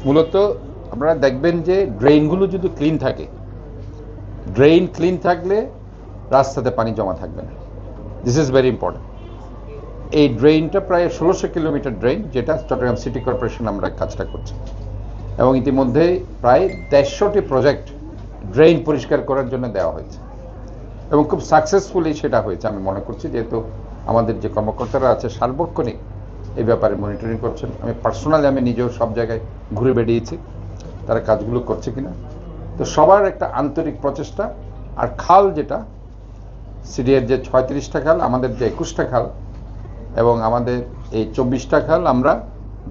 মূলত আপনারা দেখবেন যে ড্রেনগুলো যদি ক্লিন থাকে, ড্রেন ক্লিন থাকলে রাস্তাতে পানি জমা থাকবে না। This is very important. এই ড্রেনটা প্রায় 1600 কিলোমিটার ড্রেন, যেটা চট্টগ্রাম সিটি কর্পোরেশন আমরা কাজটা করছি, এবং ইতিমধ্যে প্রায় 150টি প্রজেক্ট ড্রেন পরিষ্কার করার জন্য দেওয়া হয়েছে এবং খুব সাকসেসফুলি সেটা হয়েছে আমি মনে করছি, যেহেতু আমাদের যে কর্মকর্তারা আছে সার্বক্ষণিক এই ব্যাপারে মনিটরিং করছেন। আমি পার্সোনালি আমি নিজেও সব জায়গায় ঘুরে বেড়িয়েছি তারা কাজগুলো করছে কিনা। তো সবার একটা আন্তরিক প্রচেষ্টা। আর খাল যেটা সিডিএর যে 36টা খাল, আমাদের যে 21টা খাল এবং আমাদের এই 24টা খাল আমরা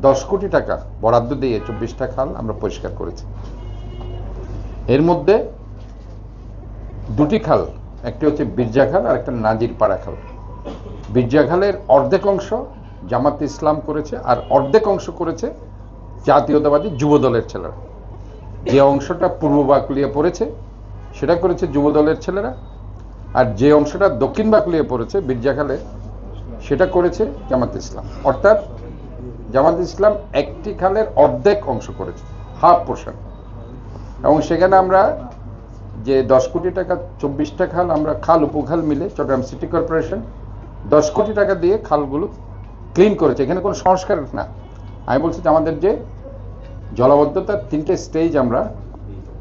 10 কোটি টাকা বরাদ্দ দিয়ে 24টা খাল আমরা পরিষ্কার করেছি। এর মধ্যে দুটি খাল, একটি হচ্ছে বীরজা খাল আর একটা নাজির পাড়া খাল। বীরজা খালের অর্ধেক অংশ জামাত ইসলাম করেছে আর অর্ধেক অংশ করেছে জাতীয়তাবাদী যুব দলের ছেলেরা। যে অংশটা পূর্ব বাকলিয়ে পড়েছে সেটা করেছে যুব দলের ছেলেরা, আর যে অংশটা দক্ষিণ বাকলিয়ে পড়েছে বীরজা খালে সেটা করেছে জামাত ইসলাম। অর্থাৎ জামাত ইসলাম একটি খালের অর্ধেক অংশ করেছে, হাফ পোর্শন। এবং সেখানে আমরা যে 10 কোটি টাকা 24টা খাল আমরা খাল উপখাল মিলে চট্টগ্রাম সিটি কর্পোরেশন 10 কোটি টাকা দিয়ে খালগুলো ক্লিন করেছে। এখানে কোনো সংস্কার না। আমি বলছি যে আমাদের যে জলাবদ্ধতার 3টে স্টেজ আমরা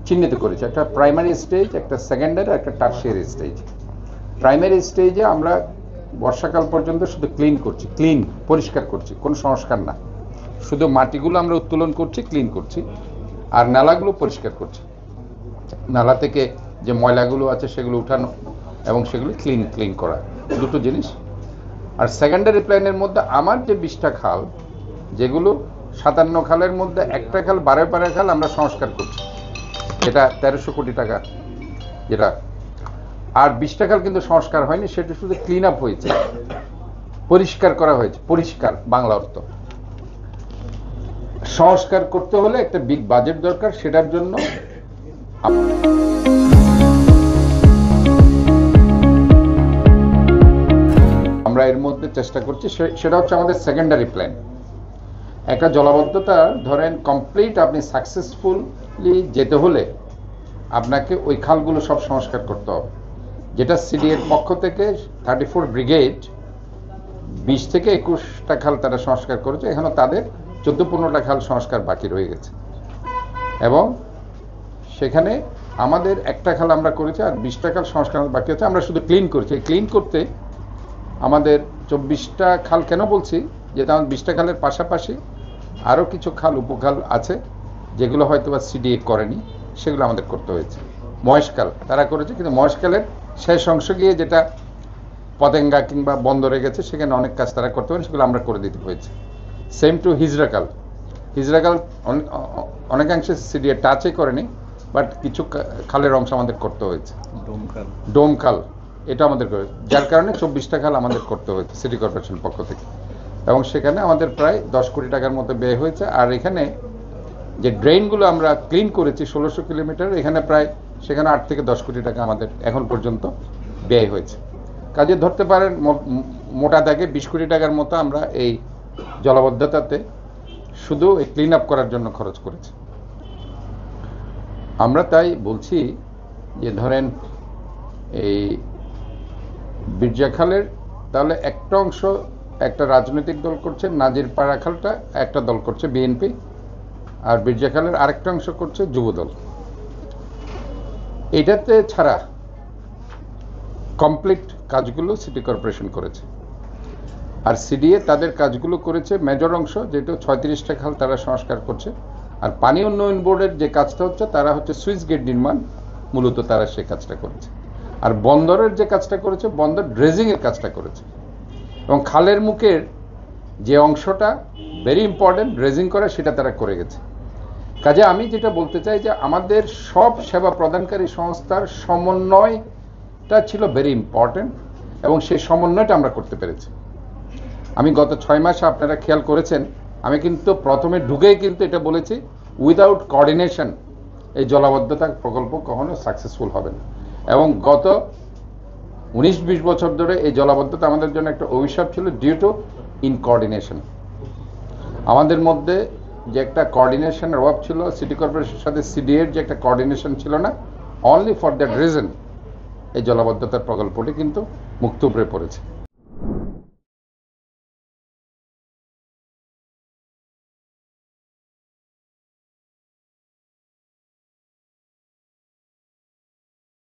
চিহ্নিত করেছি, একটা প্রাইমারি স্টেজ, একটা সেকেন্ডারি, একটা টারশিয়ারি স্টেজ। প্রাইমারি স্টেজে আমরা বর্ষাকাল পর্যন্ত শুধু ক্লিন করছি, ক্লিন পরিষ্কার করছি, কোনো সংস্কার না। শুধু মাটিগুলো আমরা উত্তোলন করছি, ক্লিন করছি, আর নালাগুলো পরিষ্কার করছি। নালা থেকে যে ময়লাগুলো আছে সেগুলো উঠানো এবং সেগুলো ক্লিন করা, দুটো জিনিস। আর সেকেন্ডারি প্ল্যানের মধ্যে আমার যে 20টা খাল, যেগুলো 57 খালের মধ্যে একটা খাল বারোপাড়া খাল আমরা সংস্কার করছি, এটা 1300 কোটি টাকা যেটা। আর 20টা খাল কিন্তু সংস্কার হয়নি, সেটা শুধু ক্লিন আপ হয়েছে, পরিষ্কার করা হয়েছে। পরিষ্কার বাংলা অর্থ। সংস্কার করতে হলে একটা বিগ বাজেট দরকার, সেটার জন্য আমরা এর মধ্যে চেষ্টা করছি। সেটা হচ্ছে আমাদের সেকেন্ডারি প্ল্যান। একটা জলাবদ্ধতা ধরেন কমপ্লিট আপনি সাকসেসফুলি যেতে হলে আপনাকে ওই খালগুলো সব সংস্কার করতে হবে, যেটা সিডিএর পক্ষ থেকে 34 ব্রিগেড 20 থেকে 21টা খাল তারা সংস্কার করেছে। এখানে তাদের 14-15টা খাল সংস্কার বাকি রয়ে গেছে, এবং সেখানে আমাদের একটা খাল আমরা করেছি আর 20টা খাল সংস্কার বাকি আছে। আমরা শুধু ক্লিন করেছি। ক্লিন করতে আমাদের 24টা খাল কেন বলছি, যেটা আমাদের 20টা খালের পাশাপাশি আরও কিছু খাল উপখাল আছে যেগুলো হয়তো বা সিডিএ করেনি, সেগুলো আমাদের করতে হয়েছে। মহেশখাল তারা করেছে, কিন্তু মহেশখালের শেষ অংশ গিয়ে যেটা পতেঙ্গা কিংবা বন্দরে গেছে সেখানে অনেক কাজ তারা করতে পারেন, সেগুলো আমরা করে দিতে হয়েছে। Same to হিজরাখাল। হিজরাখাল অনেকাংশে সিডিএ টাচই করেনি, বাট কিছু খালের অংশ আমাদের করতে হয়েছে। ডোমখাল এটা আমাদের করে, যার কারণে 24টা খাল আমাদের করতে হয়েছে সিটি কর্পোরেশন পক্ষ থেকে, এবং সেখানে আমাদের প্রায় 10 কোটি টাকার মতো ব্যয় হয়েছে। আর এখানে যে ড্রেনগুলো আমরা ক্লিন করেছি 1600 কিলোমিটার, এখানে প্রায় সেখানে 8 থেকে 10 কোটি টাকা আমাদের এখন পর্যন্ত ব্যয় হয়েছে। কাজে ধরতে পারেন মোটা দাগে 20 কোটি টাকার মতো আমরা এই জলাবদ্ধতাতে শুধু এই ক্লিন আপ করার জন্য খরচ করেছি। আমরা তাই বলছি যে ধরেন এই বীরজা খালের তাহলে একটা অংশ একটা রাজনৈতিক দল করছে, নাজির পাড়া খালটা একটা দল করছে বিএনপি, আর বীরজা খালের আরেকটা অংশ করছে যুবদল। এটাতে ছাড়া কমপ্লিট কাজগুলো সিটি কর্পোরেশন করেছে, আর সিডিএ তাদের কাজগুলো করেছে মেজর অংশ, যেটা 36টা খাল তারা সংস্কার করছে। আর পানি উন্নয়ন বোর্ডের যে কাজটা হচ্ছে, তারা হচ্ছে সুইচ গেট নির্মাণ, মূলত তারা সে কাজটা করেছে। আর বন্দরের যে কাজটা করেছে, বন্দর ড্রেজিংয়ের কাজটা করেছে। এবং খালের মুখের যে অংশটা ভেরি ইম্পর্টেন্ট ড্রেজিং করা, সেটা তারা করে গেছে। কাজে আমি যেটা বলতে চাই যে আমাদের সব সেবা প্রদানকারী সংস্থার সমন্বয়টা ছিল ভেরি ইম্পর্টেন্ট, এবং সেই সমন্বয়টা আমরা করতে পেরেছি। আমি গত 6 মাসে আপনারা খেয়াল করেছেন, আমি কিন্তু প্রথমে ঢুকেই কিন্তু এটা বলেছি, উইদাউট কোঅর্ডিনেশন এই জলাবদ্ধতা প্রকল্প কখনো সাকসেসফুল হবে না। এবং গত 19-20 বছর ধরে এই জলাবদ্ধতা আমাদের জন্য একটা অভিশাপ ছিল, ডিউ টু ইনকোঅর্ডিনেশন। আমাদের মধ্যে যে একটা কোঅর্ডিনেশনের অভাব ছিল, সিটি কর্পোরেশনের সাথে সিডিএর যে একটা কোঅর্ডিনেশন ছিল না, অনলি ফর দ্যাট রিজন এই জলাবদ্ধতার প্রকল্পটি কিন্তু মুক্ত উপরে পড়েছে।